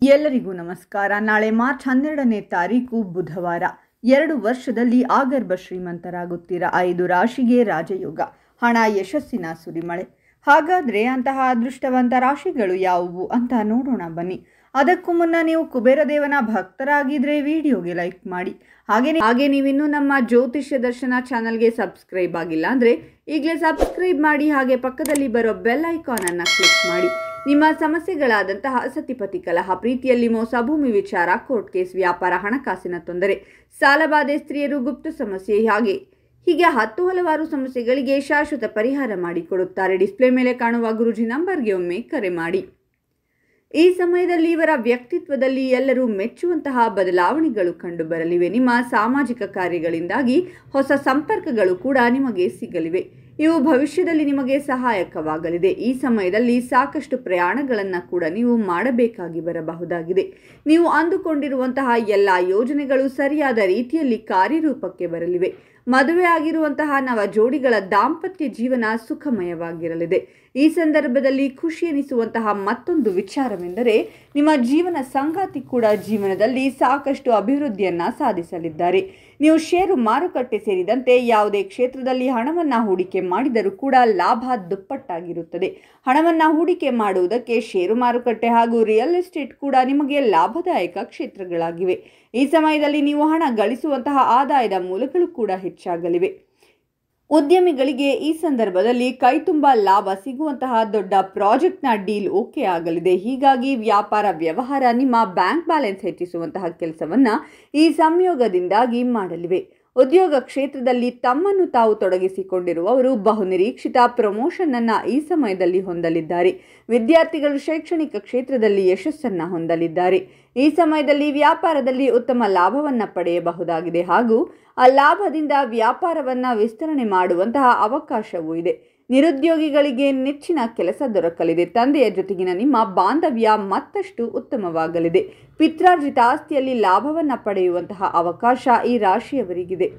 ಎಲ್ಲರಿಗೂ ನಮಸ್ಕಾರ. ನಾಳೆ ಮಾರ್ಚ್ 12ನೇ ತಾರೀಕು ಬುಧವಾರ. 2 ವರ್ಷದಲ್ಲಿ ಆಗರ್ಭ ಶ್ರೀಮಂತರಾಗುತ್ತೀರಾ. 5 ರಾಶಿಗೆ ರಾಜಯೋಗ, ಹಣ, ಯಶಸ್ಸಿನ ಸುರಿಮಳೆ. ಹಾಗಾದರೆ ಅಂತಹ ಅದೃಷ್ಟವಂತ ರಾಶಿಗಳು ಯಾವುವು ಅಂತ ನೋಡೋಣ ಬನ್ನಿ. ಅದಕ್ಕೂ ಮುನ್ನ ನೀವು ಕುಬೇರ ದೇವನ ಭಕ್ತರಾಗಿದ್ದರೆ ವಿಡಿಯೋಗೆ ಲೈಕ್ ಮಾಡಿ. ಹಾಗೆ ನೀವಿನ್ನೂ ನಮ್ಮ ಜ್ಯೋತಿಷ್ಯ ದರ್ಶನ ಚಾನಲ್ಗೆ ಸಬ್ಸ್ಕ್ರೈಬ್ ಆಗಿಲ್ಲ ಅಂದರೆ ಈಗಲೇ ಸಬ್ಸ್ಕ್ರೈಬ್ ಮಾಡಿ. ಹಾಗೆ ಪಕ್ಕದಲ್ಲಿ ಬರೋ ಬೆಲ್ ಐಕಾನ್ ಅನ್ನು ಕ್ಲಿಕ್ ಮಾಡಿ. ನಿಮ್ಮ ಸಮಸ್ಯೆಗಳಾದಂತಹ ಸತಿಪತಿ ಕಲಹ, ಪ್ರೀತಿಯಲ್ಲಿ ಮೋಸ, ಭೂಮಿ ವಿಚಾರ, ಕೋರ್ಟ್ ಕೇಸ್, ವ್ಯಾಪಾರ, ಹಣಕಾಸಿನ ತೊಂದರೆ, ಸಾಲಬಾಧೆ, ಸ್ತ್ರೀಯರು, ಗುಪ್ತ ಸಮಸ್ಯೆ, ಹೀಗೆ ಹಲವಾರು ಸಮಸ್ಯೆಗಳಿಗೆ ಶಾಶ್ವತ ಪರಿಹಾರ ಮಾಡಿಕೊಡುತ್ತಾರೆ. ಡಿಸ್ಪ್ಲೇ ಮೇಲೆ ಕಾಣುವ ಗುರೂಜಿ ನಂಬರ್ಗೆ ಒಮ್ಮೆ ಕರೆ ಮಾಡಿ. ಈ ಸಮಯದಲ್ಲಿ ಇವರ ವ್ಯಕ್ತಿತ್ವದಲ್ಲಿ ಎಲ್ಲರೂ ಮೆಚ್ಚುವಂತಹ ಬದಲಾವಣೆಗಳು ಕಂಡುಬರಲಿವೆ. ನಿಮ್ಮ ಸಾಮಾಜಿಕ ಕಾರ್ಯಗಳಿಂದಾಗಿ ಹೊಸ ಸಂಪರ್ಕಗಳು ಕೂಡ ನಿಮಗೆ ಸಿಗಲಿವೆ. ಇವು ಭವಿಷ್ಯದಲ್ಲಿ ನಿಮಗೆ ಸಹಾಯಕವಾಗಲಿದೆ. ಈ ಸಮಯದಲ್ಲಿ ಸಾಕಷ್ಟು ಪ್ರಯಾಣಗಳನ್ನು ಕೂಡ ನೀವು ಮಾಡಬೇಕಾಗಿ ಬರಬಹುದಾಗಿದೆ. ನೀವು ಅಂದುಕೊಂಡಿರುವಂತಹ ಎಲ್ಲ ಯೋಜನೆಗಳು ಸರಿಯಾದ ರೀತಿಯಲ್ಲಿ ಕಾರ್ಯರೂಪಕ್ಕೆ ಬರಲಿವೆ. ಮದುವೆ ಆಗಿರುವಂತಹ ನವ ಜೋಡಿಗಳ ದಾಂಪತ್ಯ ಜೀವನ ಸುಖಮಯವಾಗಿರಲಿದೆ. ಈ ಸಂದರ್ಭದಲ್ಲಿ ಖುಷಿ ಎನಿಸುವಂತಹ ಮತ್ತೊಂದು ವಿಚಾರವೆಂದರೆ ನಿಮ್ಮ ಜೀವನ ಸಂಗಾತಿ ಕೂಡ ಜೀವನದಲ್ಲಿ ಸಾಕಷ್ಟು ಅಭಿವೃದ್ಧಿಯನ್ನು ಸಾಧಿಸಲಿದ್ದಾರೆ. ನೀವು ಷೇರು ಮಾರುಕಟ್ಟೆ ಸೇರಿದಂತೆ ಯಾವುದೇ ಕ್ಷೇತ್ರದಲ್ಲಿ ಹಣವನ್ನು ಹೂಡಿಕೆ ಮಾಡಿದರೂ ಕೂಡ ಲಾಭ ದುಪ್ಪಟ್ಟಾಗಿರುತ್ತದೆ. ಹಣವನ್ನು ಹೂಡಿಕೆ ಮಾಡುವುದಕ್ಕೆ ಷೇರು ಮಾರುಕಟ್ಟೆ ಹಾಗೂ ರಿಯಲ್ ಎಸ್ಟೇಟ್ ಕೂಡ ನಿಮಗೆ ಲಾಭದಾಯಕ ಕ್ಷೇತ್ರಗಳಾಗಿವೆ. ಈ ಸಮಯದಲ್ಲಿ ನೀವು ಹಣ ಗಳಿಸುವಂತಹ ಆದಾಯದ ಮೂಲಗಳು ಕೂಡ ಹೆಚ್ಚಾಗಲಿವೆ. ಉದ್ಯಮಿಗಳಿಗೆ ಈ ಸಂದರ್ಭದಲ್ಲಿ ಕೈತುಂಬ ಲಾಭ ಸಿಗುವಂತಹ ದೊಡ್ಡ ಪ್ರಾಜೆಕ್ಟ್ನ ಡೀಲ್ ಓಕೆ ಆಗಲಿದೆ. ಹೀಗಾಗಿ ವ್ಯಾಪಾರ ವ್ಯವಹಾರ, ನಿಮ್ಮ ಬ್ಯಾಂಕ್ ಬ್ಯಾಲೆನ್ಸ್ ಹೆಚ್ಚಿಸುವಂತಹ ಕೆಲಸವನ್ನು ಈ ಸಂಯೋಗದಿಂದಾಗಿ ಮಾಡಲಿವೆ. ಉದ್ಯೋಗ ಕ್ಷೇತ್ರದಲ್ಲಿ ತಮ್ಮನ್ನು ತಾವು ತೊಡಗಿಸಿಕೊಂಡಿರುವವರು ಬಹುನಿರೀಕ್ಷಿತ ಪ್ರಮೋಷನ್ ಅನ್ನು ಈ ಸಮಯದಲ್ಲಿ ಹೊಂದಲಿದ್ದಾರೆ. ವಿದ್ಯಾರ್ಥಿಗಳು ಶೈಕ್ಷಣಿಕ ಕ್ಷೇತ್ರದಲ್ಲಿ ಯಶಸ್ಸನ್ನು ಹೊಂದಲಿದ್ದಾರೆ. ಈ ಸಮಯದಲ್ಲಿ ವ್ಯಾಪಾರದಲ್ಲಿ ಉತ್ತಮ ಲಾಭವನ್ನು ಪಡೆಯಬಹುದಾಗಿದೆ ಹಾಗೂ ಆ ಲಾಭದಿಂದ ವ್ಯಾಪಾರವನ್ನು ವಿಸ್ತರಣೆ ಮಾಡುವಂತಹ ಅವಕಾಶವೂ ಇದೆ. ನಿರುದ್ಯೋಗಿಗಳಿಗೆ ನೆಚ್ಚಿನ ಕೆಲಸ ದೊರಕಲಿದೆ. ತಂದೆಯ ಜೊತೆಗಿನ ನಿಮ್ಮ ಬಾಂಧವ್ಯ ಮತ್ತಷ್ಟು ಉತ್ತಮವಾಗಲಿದೆ. ಪಿತ್ರಾರ್ಜಿತ ಆಸ್ತಿಯಲ್ಲಿ ಲಾಭವನ್ನು ಪಡೆಯುವಂತಹ ಅವಕಾಶ ಈ ರಾಶಿಯವರಿಗಿದೆ.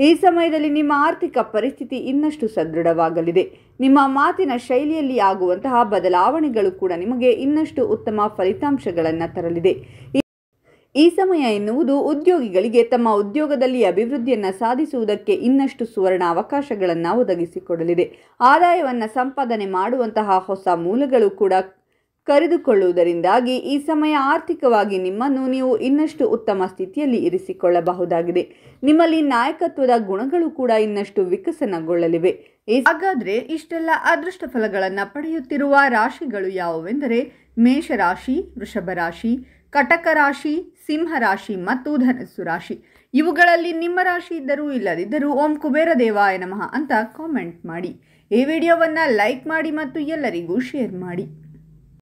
ಈ ಸಮಯದಲ್ಲಿ ನಿಮ್ಮ ಆರ್ಥಿಕ ಪರಿಸ್ಥಿತಿ ಇನ್ನಷ್ಟು ಸದೃಢವಾಗಲಿದೆ. ನಿಮ್ಮ ಮಾತಿನ ಶೈಲಿಯಲ್ಲಿ ಆಗುವಂತಹ ಬದಲಾವಣೆಗಳು ಕೂಡ ನಿಮಗೆ ಇನ್ನಷ್ಟು ಉತ್ತಮ ಫಲಿತಾಂಶಗಳನ್ನು ತರಲಿದೆ. ಈ ಸಮಯ ಎನ್ನುವುದು ಉದ್ಯೋಗಿಗಳಿಗೆ ತಮ್ಮ ಉದ್ಯೋಗದಲ್ಲಿ ಅಭಿವೃದ್ಧಿಯನ್ನು ಸಾಧಿಸುವುದಕ್ಕೆ ಇನ್ನಷ್ಟು ಸುವರ್ಣ ಅವಕಾಶಗಳನ್ನು ಒದಗಿಸಿಕೊಡಲಿದೆ. ಆದಾಯವನ್ನು ಸಂಪಾದನೆ ಮಾಡುವಂತಹ ಹೊಸ ಮೂಲಗಳು ಕೂಡ ಕರೆದುಕೊಳ್ಳುವುದರಿಂದಾಗಿ ಈ ಸಮಯ ಆರ್ಥಿಕವಾಗಿ ನಿಮ್ಮನ್ನು ನೀವು ಇನ್ನಷ್ಟು ಉತ್ತಮ ಸ್ಥಿತಿಯಲ್ಲಿ ಇರಿಸಿಕೊಳ್ಳಬಹುದಾಗಿದೆ. ನಿಮ್ಮಲ್ಲಿ ನಾಯಕತ್ವದ ಗುಣಗಳು ಕೂಡ ಇನ್ನಷ್ಟು ವಿಕಸನಗೊಳ್ಳಲಿವೆ. ಹಾಗಾದರೆ ಇಷ್ಟೆಲ್ಲ ಅದೃಷ್ಟ ಫಲಗಳನ್ನು ಪಡೆಯುತ್ತಿರುವ ರಾಶಿಗಳು ಯಾವುವೆಂದರೆ ಮೇಷರಾಶಿ, ವೃಷಭ ರಾಶಿ, ಕಟಕ ರಾಶಿ, ಸಿಂಹ ರಾಶಿ ಮತ್ತು ಧನಸ್ಸು ರಾಶಿ. ಇವುಗಳಲ್ಲಿ ನಿಮ್ಮ ರಾಶಿ ಇದ್ದರೂ ಇಲ್ಲದಿದ್ದರೂ ಓಂ ಕುಬೇರ ದೇವಾಯ ನಮಃ ಅಂತ ಕಾಮೆಂಟ್ ಮಾಡಿ. ಈ ವಿಡಿಯೋವನ್ನು ಲೈಕ್ ಮಾಡಿ ಮತ್ತು ಎಲ್ಲರಿಗೂ ಶೇರ್ ಮಾಡಿ.